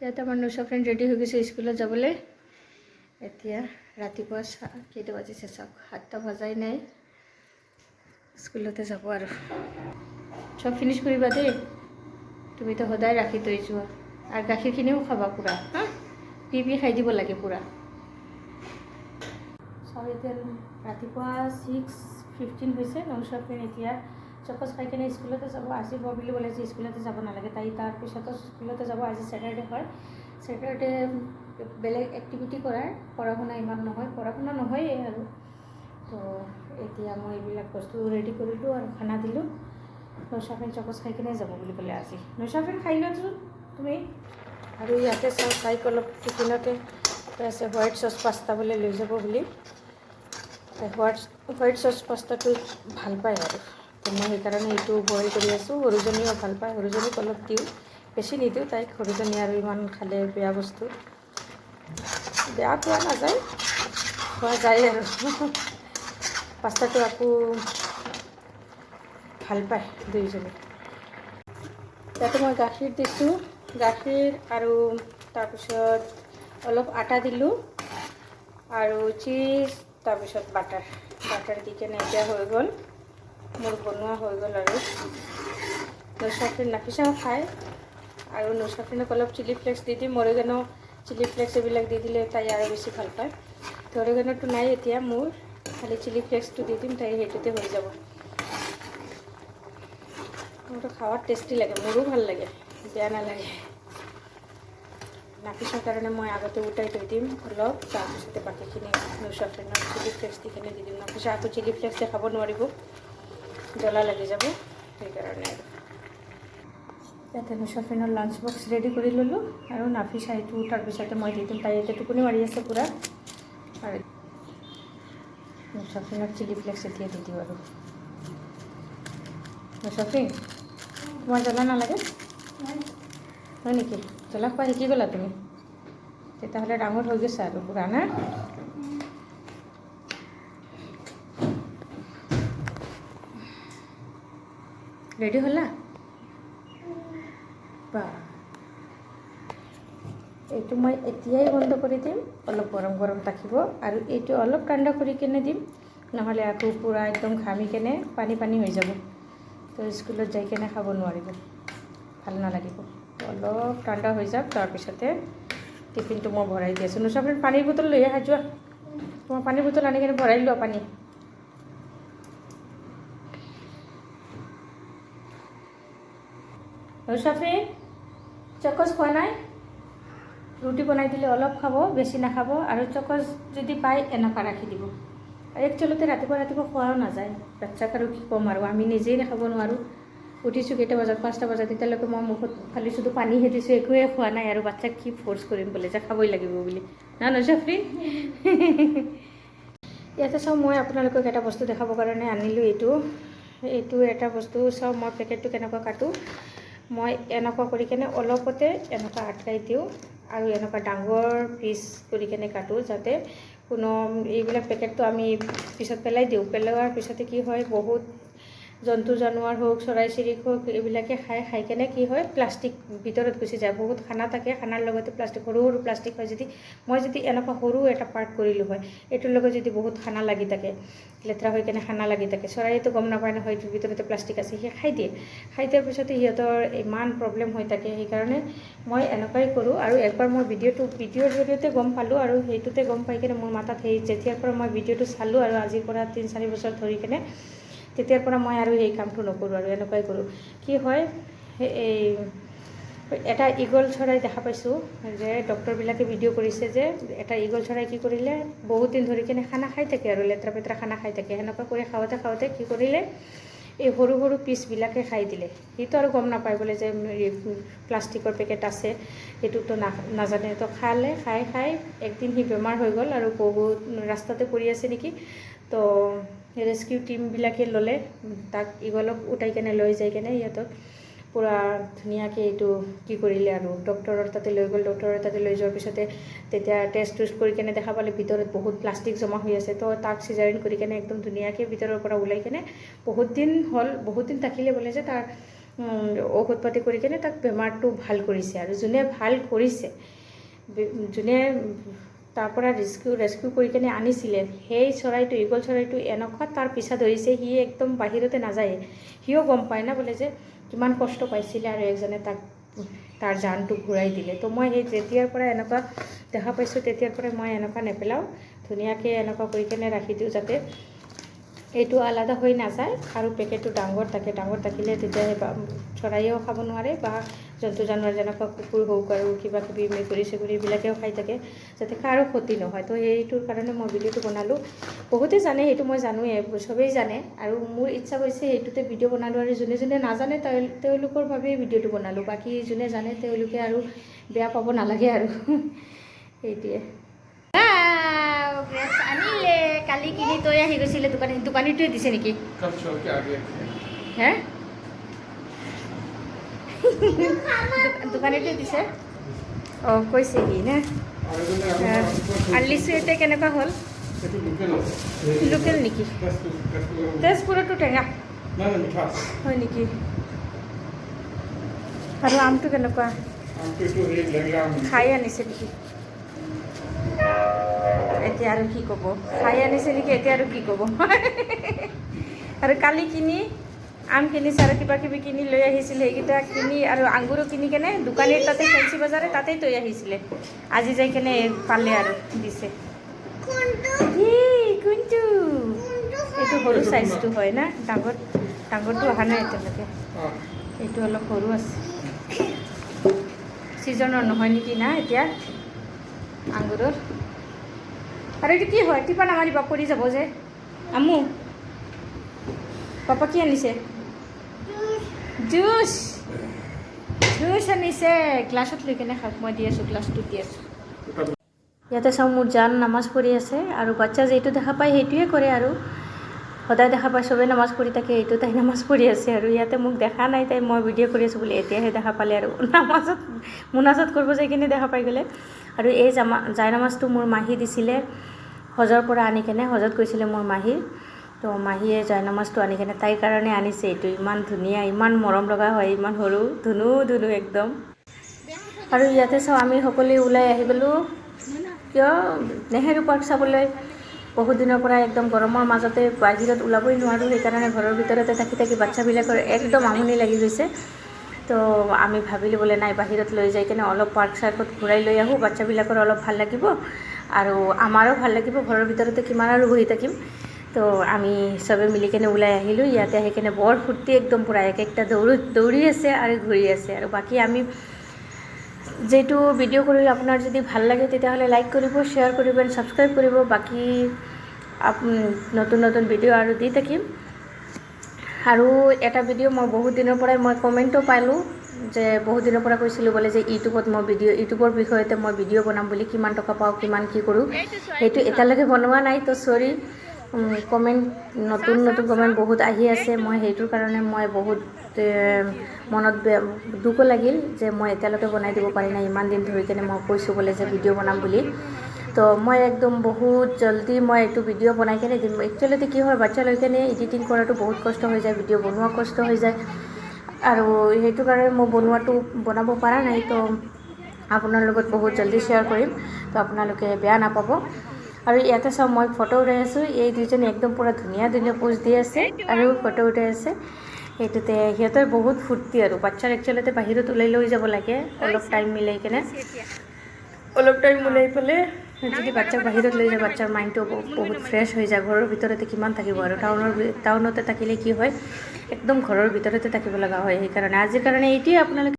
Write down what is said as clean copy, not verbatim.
ইয়াতে আমাৰ নৈশা friend ready হৈ গৈছে স্কুলত যাবলৈ। এতিয়া ৰাতিপুৱা কেইটা বাজিছে চাওক, 7টা বজাই নাই। স্কুলতে যাব আৰু চব ফিনিছ কৰিবা দেই। তুমিতো সদায় ৰাখি থৈ যোৱা, আৰু গাখীৰখিনিও খাবা পূৰা। হা, পি খাই দিব লাগে পূৰা। চাওক এতিয়া ৰাতিপুৱা 6:15 হৈছে। নৈশা ফ্ৰেণ্ড এতিয়া চকচ খাই কিনে স্কুলতে যাব। আজি বুলি ক'লে যে স্কুলতে যাব নালাগে, তাই তাৰপিছতো স্কুলতে যাব। আজি ছেটাৰডে হয়, ছেটাৰডে বেলেগ এক্টিভিটি কৰাৰ, পঢ়া শুনা ইমান নহয়, পঢ়া শুনা নহয়েই আৰু। তো এতিয়া মই এইবিলাক বস্তু ৰেডি কৰিলোঁ আৰু খানা দিলোঁ। নৈশা ফ্ৰেণ্ড চকচ খাই কিনে যাব বুলি ক'লে আজি। নৈশা ফ্ৰেণ্ড খাই লোৱাচোন তুমি। আৰু ইয়াতে চাওক তাইক অলপ টিফিনতে আছে হোৱাইট চচ পাস্তা বোলে লৈ যাব বুলি। হোৱাইট চচ পাস্তাটো ভাল পায় আৰু, তো মই সেইকাৰণে এইটো বইল কৰি আছোঁ। সৰুজনীও ভাল পায়, সৰুজনীক অলপ দিওঁ, বেছি নিদিওঁ তাইক। সৰুজনী আৰু ইমান খালে বেয়া বস্তু, বেয়া খোৱা নাযায়, খোৱা যায় আৰু। পাস্তাটো আকৌ ভাল পায় দুইজনী। ইয়াতে মই গাখীৰ দিছোঁ, গাখীৰ আৰু তাৰপিছত অলপ আটা দিলোঁ আৰু চীজ, তাৰপিছত বাটাৰ দি কেনে এতিয়া হৈ গ'ল, মোৰ বনোৱা হৈ গ'ল। আৰু নৈশা ফ্ৰেণ্ড নাফিচাও খায়, আৰু নৈশা ফ্ৰেণ্ডক অলপ চিলি ফ্লেক্স দি দিম। অৰিগেনো, চিলি ফ্লেক্স এইবিলাক দি দিলে তাই আৰু বেছি ভাল পায়। তো অৰিগেনোটো নাই এতিয়া মোৰ, খালি চিলি ফ্লেক্সটো দি দিম, তাই সেইটোতে হৈ যাব। মোৰতো খাৱাত টেষ্টি লাগে, মোৰো ভাল লাগে, বেয়া নালাগে। নাফিচাৰ কাৰণে মই আগতে উঠাই থৈ দিম অলপ, তাৰপিছতে বাকীখিনি নৈশা ফ্ৰেণ্ডক চিলি ফ্লেক্স দি কিনে দি দিম। নাফিচা আকৌ চিলি ফ্লেক্স দেখাব নোৱাৰিব, জ্বলা লাগি যাব, সেইকাৰণে আৰু। ইয়াতে নৈশা ফ্ৰেণ্ডৰ লাঞ্চ বক্স ৰেডি কৰি ল'লোঁ, আৰু নাফিচা এইটো তাৰপিছতে মই দি দিম। তাই এতিয়া টোপনি মাৰি আছে পূৰা। আৰু নৈশা ফ্ৰেণ্ডক চিলি ফ্লেক্স এতিয়া দি দিওঁ আৰু। নৈশা ফ্ৰেণ্ড, তোমাৰ জ্বলা নালাগে হয় নেকি? জ্বলা খোৱা শিকি গ'লা তুমি, তেতিয়াহ'লে ডাঙৰ হৈ গৈছা আৰু পূৰা না। ৰেডি হ'লা? বা, এইটো মই এতিয়াই বন্ধ কৰি দিম, অলপ গৰম গৰম থাকিব। আৰু এইটো অলপ ঠাণ্ডা কৰি কেনে দিম, নহ'লে আকৌ পূৰা একদম ঘামি কেনে পানী পানী হৈ যাব। তো স্কুলত যাই কেনে খাব নোৱাৰিব, ভাল নালাগিব। অলপ ঠাণ্ডা হৈ যাওক, তাৰপিছতে টিফিনটো মই ভৰাই দি আছোঁ। নৈশা ফ্ৰেণ্ড পানীৰ বটল লৈ আহা যোৱা, তোমাৰ পানীৰ বটল আনি কেনে ভৰাই লোৱা পানী। নৈশা ফ্ৰেণ্ড চকচ খোৱা নাই? ৰুটি বনাই দিলে অলপ খাব, বেছি নাখাব। আৰু চকচ যদি পায় এনেকুৱা ৰাখি দিব। একচুৱেলিতে ৰাতিপুৱা খোৱাও নাযায়, বাচ্চাক আৰু কি ক'ম আৰু, আমি নিজেই খাব নোৱাৰোঁ। উঠিছোঁ কেইটা বজাত, 5টা বজাত, তেতিয়ালৈকে মই মুখত খালি শুধু পানীহে দিছোঁ, একোৱে খোৱা নাই। আৰু বাচ্চাক কি ফ'ৰ্চ কৰিম বোলে যে খাবই লাগিব বুলি, না নৈশা ফ্ৰেণ্ড? ইয়াতে চাওঁ, মই আপোনালোকক এটা বস্তু দেখাবৰ কাৰণে আনিলোঁ। এইটো এটা বস্তু চাওঁ, মই পেকেটটো কেনেকুৱা কাটোঁ। মই এনেকুৱা কৰি কেনে অলপতে এনেকুৱা আটকাই দিওঁ, আৰু এনেকুৱা ডাঙৰ পিচ কৰি কেনে কাটোঁ, যাতে কোনো এইবিলাক পেকেটটো আমি পিছত পেলাই দিওঁ। পেলোৱাৰ পিছতে কি হয়, বহুত জন্তু জানোৱাৰ হওক, চৰাই চিৰিক হওক, এইবিলাকে খাই কেনে কি হয়, প্লাষ্টিক ভিতৰত গুচি যায়। বহুত খানা থাকে, খানাৰ লগতে প্লাষ্টিক, সৰু সৰু প্লাষ্টিক হয়। মই যদি এনেকুৱা সৰু এটা পাৰ্ট কৰিলোঁ হয়, এইটোৰ লগত যদি বহুত খানা লাগি থাকে, লেতেৰা হৈ কেনে খানা লাগি থাকে, চৰাইটো গম নাপায় নহয় এইটোৰ ভিতৰতে প্লাষ্টিক আছে, সি খাই দিয়ে। খাই দিয়াৰ পিছতে সিহঁতৰ ইমান প্ৰব্লেম হৈ থাকে। সেইকাৰণে মই এনেকুৱাই কৰোঁ। আৰু একবাৰ মই ভিডিঅ'ৰ জৰিয়তে গম পালোঁ, আৰু সেইটোতে গম পাই কিনে মোৰ মাথাত যেতিয়াৰ পৰা মই ভিডিঅ'টো চালোঁ, আৰু আজিৰ পৰা 3-4 বছৰ ধৰি কেনে, তেতিয়াৰ পৰা মই আৰু এই কামটো নকৰোঁ, আৰু এনেকুৱাই কৰোঁ। কি হয়, এই এটা ঈগল চৰাই দেখা পাইছোঁ, যে ডক্টৰবিলাকে ভিডিঅ' কৰিছে যে এটা ঈগল চৰাই কি কৰিলে, বহুত দিন ধৰি কেনে খানা খাই থাকে, আৰু লেতেৰা পেতেৰা খানা খাই থাকে। সেনেকুৱা কৰি খাওঁতে কি কৰিলে, এই সৰু সৰু পিচবিলাকে খাই দিলে। সিটো আৰু গম নাপায় বোলে যে প্লাষ্টিকৰ পেকেট আছে, সেইটোতো নাজানে। তো খাই একদিন সি বেমাৰ হৈ গ'ল, আৰু বহুত ৰাস্তাতে পৰি আছে নেকি। তো ৰেস্কিউ টিমবিলাকে ল'লে তাক, ঈগলক উঠাই কেনে লৈ যাই কেনে সিহঁতক পূৰা ধুনীয়াকৈ এইটো কি কৰিলে, আৰু ডক্টৰৰ তাতে লৈ গ'ল। ডক্টৰৰ তাতে লৈ যোৱাৰ পিছতে তেতিয়া টেষ্ট কৰি কেনে দেখা পালে ভিতৰত বহুত প্লাষ্টিক জমা হৈ আছে। তো তাক চিজাৰিন কৰি কেনে একদম ধুনীয়াকৈ ভিতৰৰ পৰা ওলাই কেনে বহুত দিন থাকিলে বোলে যে তাৰ ঔষধ পাতি কৰি কিনে তাক বেমাৰটো ভাল কৰিছে। আৰু যোনে ভাল কৰিছে, যোনে তাৰ পৰা ৰেস্কিউ কৰি কিনে আনিছিলে, সেই চৰাইটো ঈগল চৰাইটো এনেকুৱা তাৰ পিছা ধৰিছে, সি একদম বাহিৰতে নাযায়। সিও গম পায় না বোলে যে কিমান কষ্ট পাইছিলে আৰু এজনে তাক তাৰ জানটো ঘূৰাই দিলে। তো মই সেই যেতিয়াৰ পৰা এনেকুৱা দেখা পাইছোঁ তেতিয়াৰ পৰাই মই এনেকুৱা নেপেলাওঁ, ধুনীয়াকৈ এনেকুৱা কৰি কিনে ৰাখি দিওঁ যাতে এইটো আলাদা হৈ নাযায় আৰু পেকেটটো ডাঙৰ থাকিলে তেতিয়া সেই চৰাইও খাব নোৱাৰে বা জন্তু জানোৱাৰ যেনেকুৱা কুকুৰ হওক আৰু কিবা কিবি মেকুৰী চেকুৰী এইবিলাকেও খাই থাকে, যাতে কাৰো ক্ষতি নহয়। তো সেইটোৰ কাৰণে মই ভিডিঅ'টো বনালোঁ। বহুতে জানে, সেইটো মই জানোৱেই, চবেই জানে, আৰু মোৰ ইচ্ছা গৈছে সেইটোতে ভিডিঅ' বনালোঁ। আৰু যোনে যোনে নাজানে তেওঁলোকৰ বাবেই ভিডিঅ'টো বনালোঁ, বাকী যোনে জানে তেওঁলোকে আৰু বেয়া পাব নালাগে আৰু সেইটোৱে। আনিলে কালি কিনি তই আহি গৈছিলে দোকানীটোৱে দিছে নেকি? হে দোকানীটোৱে দিছে? অঁ কৈছে সি নে? আৰু লিচু এতিয়া কেনেকুৱা হ'ল? লোকেল নেকি? তেজপুৰতো টেঙা হয় নেকি? আৰু আমটো কেনেকুৱা? খাই আনিছে নেকি? এতিয়া আৰু কি ক'ব? খাই আনিছে নেকি? এতিয়া আৰু কি ক'ব? আৰু কালি কিনি আম কিনিছে আৰু কিবা কিবি কিনি লৈ আহিছিলে, সেইকেইটা কিনি আৰু আঙুৰো কিনি কেনে দোকানীৰ তাতে ফেঞ্চি বজাৰে তাতেই থৈ আহিছিলে। আজি যাই কেনে পালে আৰু দিছে। কোনটো? এইটো সৰু চাইজটো হয় না? ডাঙৰটো অহা নাই এতিয়ালৈকে, এইটো অলপ সৰু আছে। ছিজনৰ নহয় নেকি না এতিয়া আঙুৰৰ? আৰু এইটো কি হয়? টিপা নামাৰিবা, পৰি যাব যে। আম্মু পাপা কি আনিছে? জুচ আনিছে। গ্লাছত লৈ কেনে খাওক, মই দি আছোঁ, গ্লাছটোত দি আছোঁ। ইয়াতে চাওঁ, মোৰ জান নামাজ পঢ়ি আছে, আৰু বাচ্চা যিটো দেখা পায় সেইটোৱে কৰে। আৰু সদায় দেখা পায়, চবেই নামাজ পঢ়ি থাকে, এইটো তাই নামাজ পঢ়ি আছে। আৰু ইয়াতে মোক দেখা নাই, তাই মই ভিডিঅ' কৰি আছোঁ বুলি এতিয়াহে দেখা পালে, আৰু মোনাজাত কৰিব যাই কিনে দেখা পাই গ'লে। আৰু এই জাই নামাজটো মোৰ মাহী দিছিলে হজৰ পৰা আনি কেনে, হজত গৈছিলে মোৰ মাহী। তো মাহীয়ে জাই নামাজটো আনি কেনে তাইৰ কাৰণে আনিছে। এইটো ইমান ধুনীয়া, ইমান মৰম লগা হয়, ইমান সৰু, ধুনু একদম। আৰু ইয়াতে চাওঁ, আমি সকলোৱে ওলাই আহি গ'লোঁ। কিয়? নেহেৰু পাৰ্ক চাবলৈ। বহুত দিনৰ পৰা একদম গৰমৰ মাজতে বাহিৰত ওলাবই নোৱাৰোঁ, সেইকাৰণে ঘৰৰ ভিতৰতে থাকি বাচ্চাবিলাকৰ একদম আমনি লাগি গৈছে। তো আমি ভাবিলোঁ বোলে নাই, বাহিৰত লৈ যাই কিনে অলপ পাৰ্ক চাৰ্কত ঘূৰাই লৈ আহোঁ, বাচ্চাবিলাকৰ অলপ ভাল লাগিব আৰু আমাৰো ভাল লাগিব, ঘৰৰ ভিতৰতে কিমান আৰু বহি থাকিম। তো আমি চবে মিলি কেনে ওলাই আহিলোঁ। ইয়াতে আহি কেনে বৰ ফূৰ্তি, একদম পূৰা একটা দৌৰি আছে আৰু ঘূৰি আছে। আৰু বাকী আমি যিটো ভিডিঅ' কৰিলোঁ, আপোনাৰ যদি ভাল লাগে তেতিয়াহ'লে লাইক কৰিব, শ্বেয়াৰ কৰিব, ছাবস্ক্ৰাইব কৰিব। বাকী নতুন ভিডিঅ' আৰু দি থাকিম। আৰু এটা ভিডিঅ' মই বহুত দিনৰ পৰাই মই কমেণ্টো পালোঁ যে বহুত দিনৰ পৰা কৈছিলোঁ বোলে যে ইউটিউবৰ বিষয়তে মই ভিডিঅ' বনাম বুলি, কিমান টকা পাওঁ, কিমান কি কৰোঁ, সেইটো এতিয়ালৈকে বনোৱা নাই। তো চৰি, কমেণ্ট নতুন কমেণ্ট বহুত আহি আছে। মই সেইটোৰ কাৰণে মই বহুত মনত দুখো লাগিল যে মই এতিয়ালৈকে বনাই দিব পাৰি নাই। ইমান দিন ধৰি কেনে মই কৈছোঁ বোলে যে ভিডিঅ' বনাম বুলি। তো মই একদম বহুত জলদি মই এইটো ভিডিঅ' বনাই কেনে দিম। একচুৱেলিতে কি হয়, বাচ্চা লৈ কেনে এডিটিং কৰাটো বহুত কষ্ট হৈ যায়, ভিডিঅ' বনোৱা কষ্ট হৈ যায়, আৰু সেইটো কাৰণে মই বনাব পৰা নাই। তো আপোনাৰ লগত বহুত জলদি শ্বেয়াৰ কৰিম, তো আপোনালোকে বেয়া নাপাব। আৰু ইয়াতে চাওঁ, মই ফটো উঠাই আছোঁ। এই দুইজনে একদম পূৰা ধুনীয়া পোজ দি আছে আৰু ফটো উঠাই আছে। সেইটোতে সিহঁতৰ বহুত ফূৰ্তি। আৰু বাচ্চাৰ একচুৱেলিতে বাহিৰত ওলাই লৈ যাব লাগে, অলপ টাইম মিলাই কেনে, পেলাই যদি বাচ্চাক বাহিৰত লৈ যায়, বাচ্চাৰ মাইণ্ডটো বহুত ফ্ৰেছ হৈ যায়। ঘৰৰ ভিতৰতে কিমান থাকিব, আৰু টাউনতে থাকিলে কি হয়, একদম ঘৰৰ ভিতৰতে থাকিব লগা হয়। সেইকাৰণে আজিৰ কাৰণে এইটোৱে আপোনালোকে